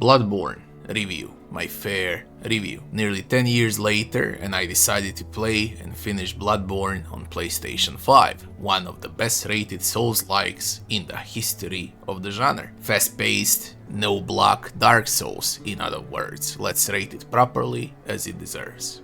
Bloodborne review, my fair review. Nearly 10 years later, and I decided to play and finish Bloodborne on PlayStation 5, one of the best rated Souls-likes in the history of the genre. Fast-paced, no block Dark Souls, in other words. Let's rate it properly as it deserves.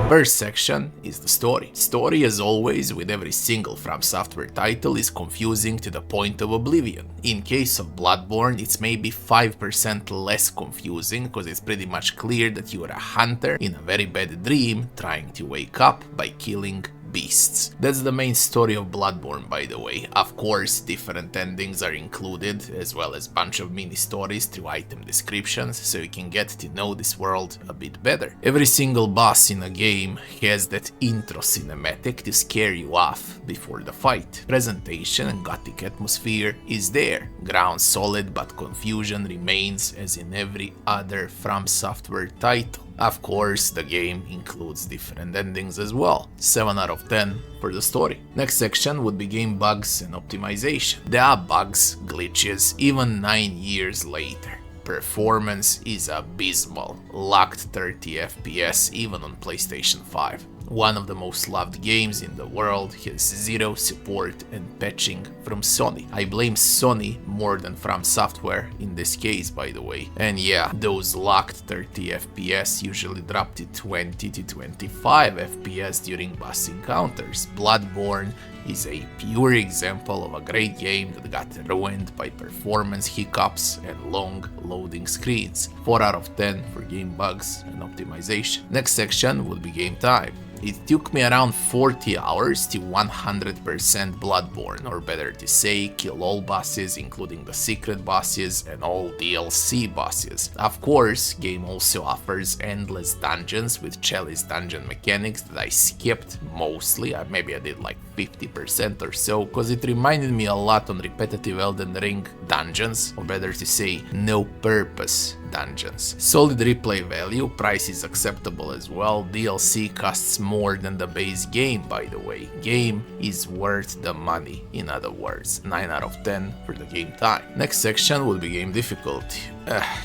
First section is the story. Story, as always with every single From Software title, is confusing to the point of oblivion. In case of Bloodborne, it's maybe 5% less confusing, because it's pretty much clear that you are a hunter in a very bad dream trying to wake up by killing beasts. That's the main story of Bloodborne, by the way. Of course, different endings are included, as well as bunch of mini stories through item descriptions, so you can get to know this world a bit better. Every single boss in a game has that intro cinematic to scare you off before the fight. Presentation and gothic atmosphere is there. Ground solid, but confusion remains, as in every other From Software title. Of course, the game includes different endings as well. 7 out of 10 for the story. Next section would be game bugs and optimization. There are bugs, glitches, even 9 years later. Performance is abysmal, locked 30 FPS even on PlayStation 5. One of the most loved games in the world has zero support and patching from Sony. I blame Sony more than From Software in this case, by the way. And yeah, those locked 30 FPS usually drop to 20 to 25 FPS during boss encounters. Bloodborne is a pure example of a great game that got ruined by performance hiccups and long loading screens. 4 out of 10 for game bugs and optimization. Next section will be game time. It took me around 40 hours to 100% Bloodborne, or better to say, kill all bosses, including the secret bosses and all DLC bosses. Of course, game also offers endless dungeons with chalice dungeon mechanics that I skipped mostly. Maybe I did like 50% or so, cause it reminded me a lot on repetitive Elden Ring dungeons, or better to say, no purpose dungeons. Solid replay value, price is acceptable as well. DLC costs more than the base game, by the way. Game is worth the money, in other words. 9 out of 10 for the game time. Next section will be game difficulty.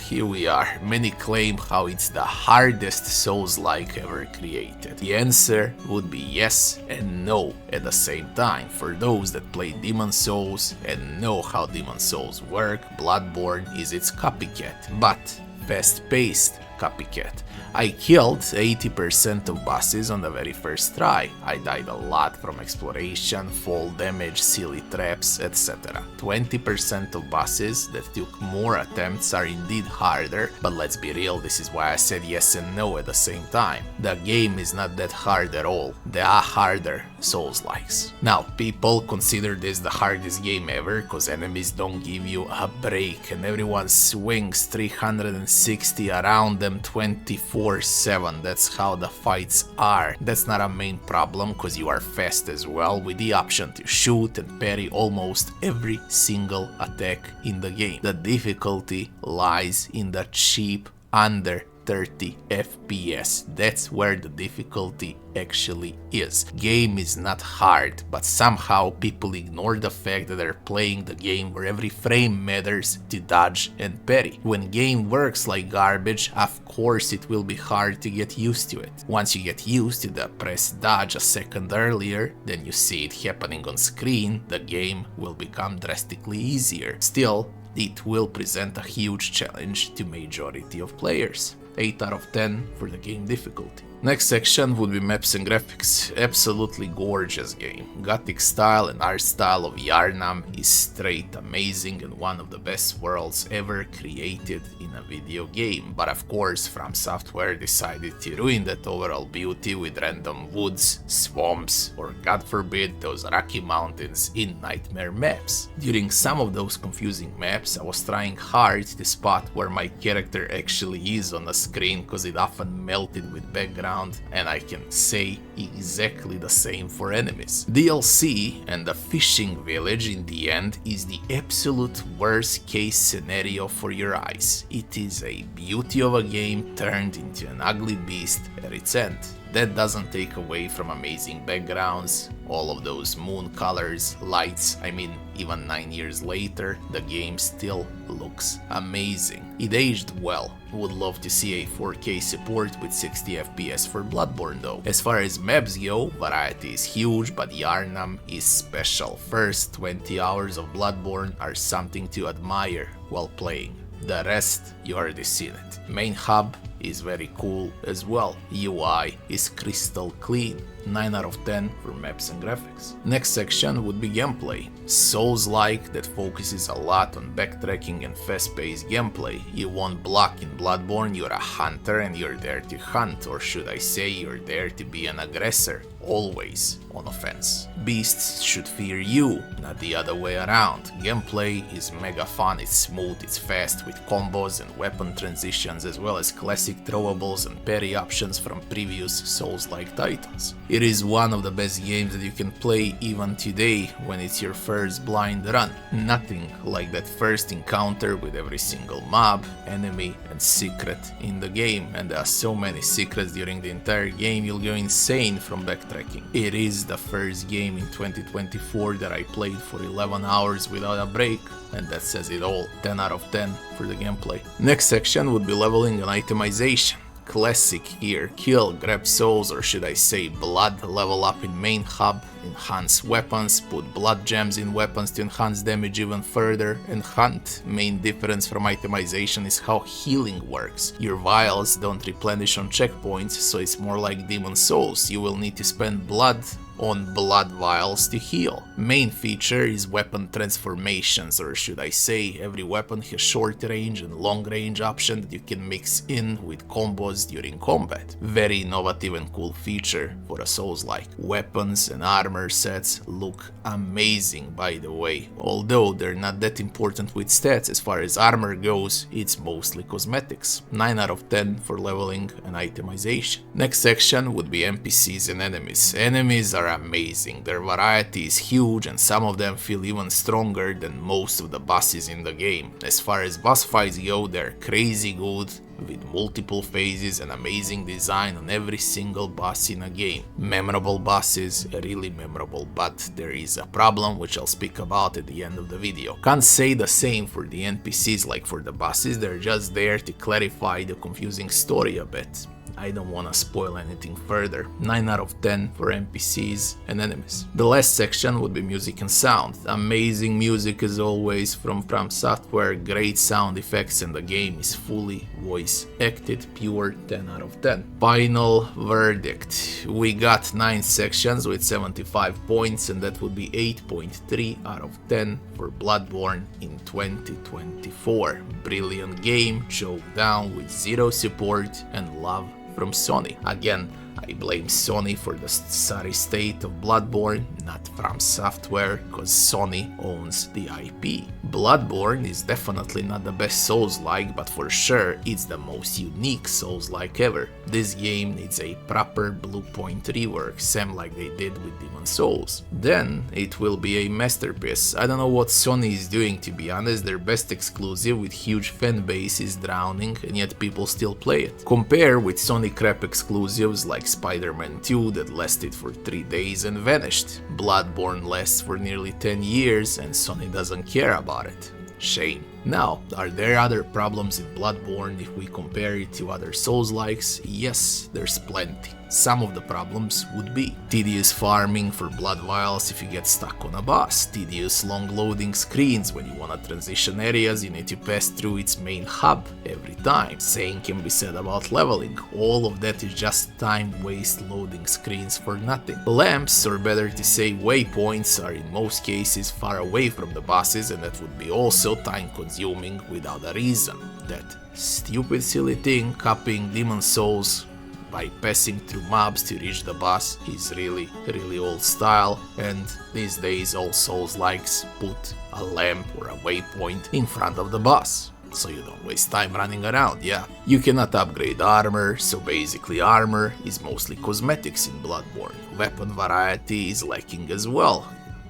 Here we are. Many claim how it's the hardest Souls-like ever created. The answer would be yes and no at the same time. For those that play Demon Souls and know how Demon Souls work, Bloodborne is its copycat, but fast-paced copycat. I killed 80% of bosses on the very first try. I died a lot from exploration, fall damage, silly traps, etc. 20% of bosses that took more attempts are indeed harder, but let's be real, this is why I said yes and no at the same time. The game is not that hard at all. There are harder Souls-likes. Now, people consider this the hardest game ever because enemies don't give you a break and everyone swings 360 around them 24/7. That's how the fights are. That's not a main problem because you are fast as well, with the option to shoot and parry almost every single attack in the game. The difficulty lies in the cheap under 30 FPS. That's where the difficulty actually is. Game is not hard, but somehow people ignore the fact that they're playing the game where every frame matters to dodge and parry. When game works like garbage, of course it will be hard to get used to it. Once you get used to the press dodge a second earlier, then you see it happening on screen, the game will become drastically easier. Still, it will present a huge challenge to majority of players. 8 out of 10 for the game difficulty. Next section would be maps and graphics. Absolutely gorgeous game. Gothic style and art style of Yarnam is straight amazing and one of the best worlds ever created in a video game. But of course, From Software decided to ruin that overall beauty with random woods, swamps, or God forbid those rocky mountains in nightmare maps. During some of those confusing maps, I was trying hard to spot where my character actually is on the screen because it often melted with background background, and I can say exactly the same for enemies. DLC and the fishing village in the end is the absolute worst case scenario for your eyes. It is a beauty of a game turned into an ugly beast at its end. That doesn't take away from amazing backgrounds, all of those moon colors, lights. I mean, even 9 years later, the game still looks amazing. It aged well. Would love to see a 4K support with 60 FPS for Bloodborne though. As far as maps go, variety is huge, but Yharnam is special. First 20 hours of Bloodborne are something to admire while playing. The rest, you already seen it. Main hub is very cool as well. UI is crystal clean. 9 out of 10 for maps and graphics. Next section would be gameplay. Souls-like that focuses a lot on backtracking and fast-paced gameplay. You won't block in Bloodborne, you're a hunter and you're there to hunt, or should I say you're there to be an aggressor, always on offense. Beasts should fear you, not the other way around. Gameplay is mega fun, it's smooth, it's fast with combos and weapon transitions, as well as classic throwables and parry options from previous Souls-like titles. It is one of the best games that you can play even today when it's your first blind run. Nothing like that first encounter with every single mob, enemy and secret in the game, and there are so many secrets during the entire game you'll go insane from backtracking. It is the first game in 2024 that I played for 11 hours without a break, and that says it all. 10 out of 10 for the gameplay. Next section would be leveling and itemization. Classic here, kill, grab souls, or should I say blood, level up in main hub, enhance weapons, put blood gems in weapons to enhance damage even further, and hunt. Main difference from itemization is how healing works. Your vials don't replenish on checkpoints, so it's more like Demon Souls. You will need to spend blood on blood vials to heal. Main feature is weapon transformations, or should I say every weapon has short range and long range option that you can mix in with combos during combat. Very innovative and cool feature for a Souls-like. Weapons and armor sets look amazing, by the way, although they're not that important with stats. As far as armor goes, it's mostly cosmetics. 9 out of 10 for leveling and itemization. Next section would be NPCs and enemies. Enemies are amazing, their variety is huge and some of them feel even stronger than most of the bosses in the game. As far as boss fights go, they're crazy good, with multiple phases and amazing design on every single boss in a game. Memorable bosses, really memorable, but there is a problem which I'll speak about at the end of the video. Can't say the same for the NPCs like for the bosses, they're just there to clarify the confusing story a bit. I don't wanna spoil anything further. 9 out of 10 for NPCs and enemies. The last section would be music and sound. Amazing music as always from Software, great sound effects, and the game is fully voice acted, pure 10 out of 10. Final verdict. We got 9 sections with 75 points, and that would be 8.3 out of 10 for Bloodborne in 2024. Brilliant game, choked down with zero support and love from Sony. Again, I blame Sony for the sorry state of Bloodborne, not From Software, cause Sony owns the IP. Bloodborne is definitely not the best Souls-like, but for sure it's the most unique Souls-like ever. This game needs a proper Bluepoint rework, same like they did with Demon Souls. Then it will be a masterpiece. I don't know what Sony is doing, to be honest. Their best exclusive with huge fan base is drowning, and yet people still play it. Compare with Sony crap exclusives like Spider-Man 2 that lasted for 3 days and vanished. Bloodborne lasts for nearly 10 years and Sony doesn't care about it. Shame. Now, are there other problems in Bloodborne if we compare it to other Souls-likes? Yes, there's plenty. Some of the problems would be tedious farming for blood vials if you get stuck on a boss, tedious long loading screens when you wanna transition areas, you need to pass through its main hub every time. Same can be said about leveling, all of that is just time waste loading screens for nothing. Lamps, or better to say waypoints, are in most cases far away from the bosses, and that would be also time consuming without a reason. That stupid silly thing copying Demon Souls by passing through mobs to reach the boss is really old style, and these days all Souls-likes put a lamp or a waypoint in front of the boss. so you don't waste time running around, yeah. You cannot upgrade armor, so basically armor is mostly cosmetics in Bloodborne. Weapon variety is lacking as well.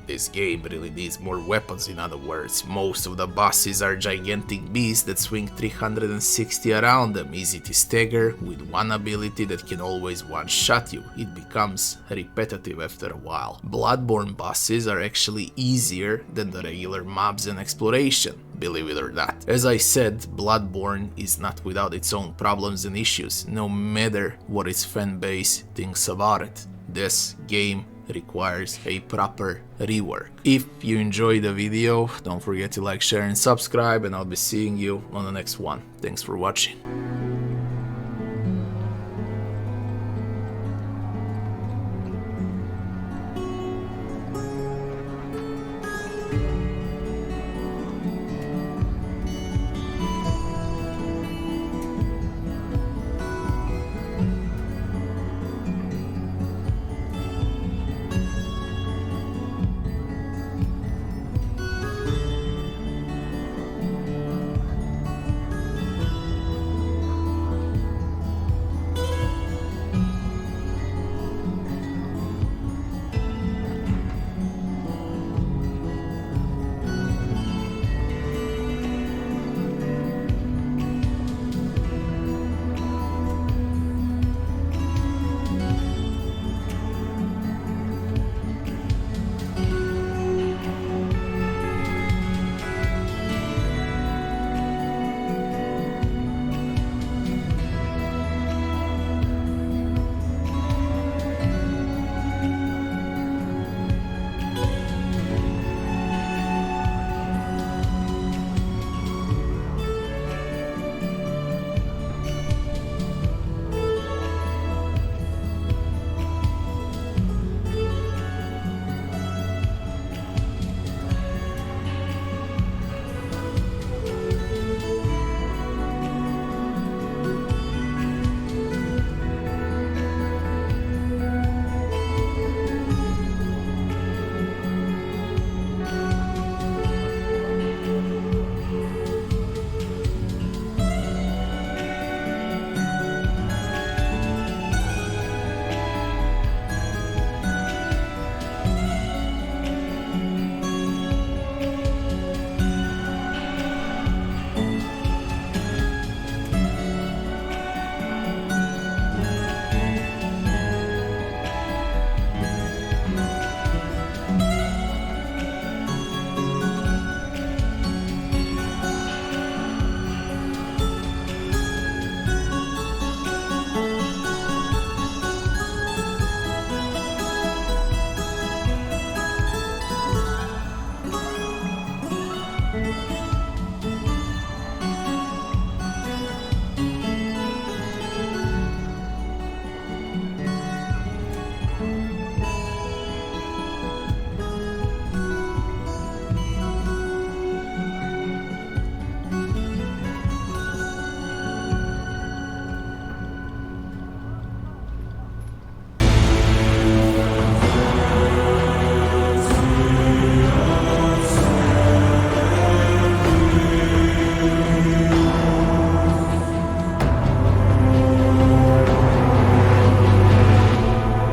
This game really needs more weapons, in other words. Most of the bosses are gigantic beasts that swing 360 around them, easy to stagger, with one ability that can always one-shot you. It becomes repetitive after a while. Bloodborne bosses are actually easier than the regular mobs in exploration, believe it or not. As I said, Bloodborne is not without its own problems and issues, no matter what its fanbase thinks about it. This game requires a proper rework. If you enjoyed the video, don't forget to like, share and subscribe, and I'll be seeing you on the next one. Thanks for watching.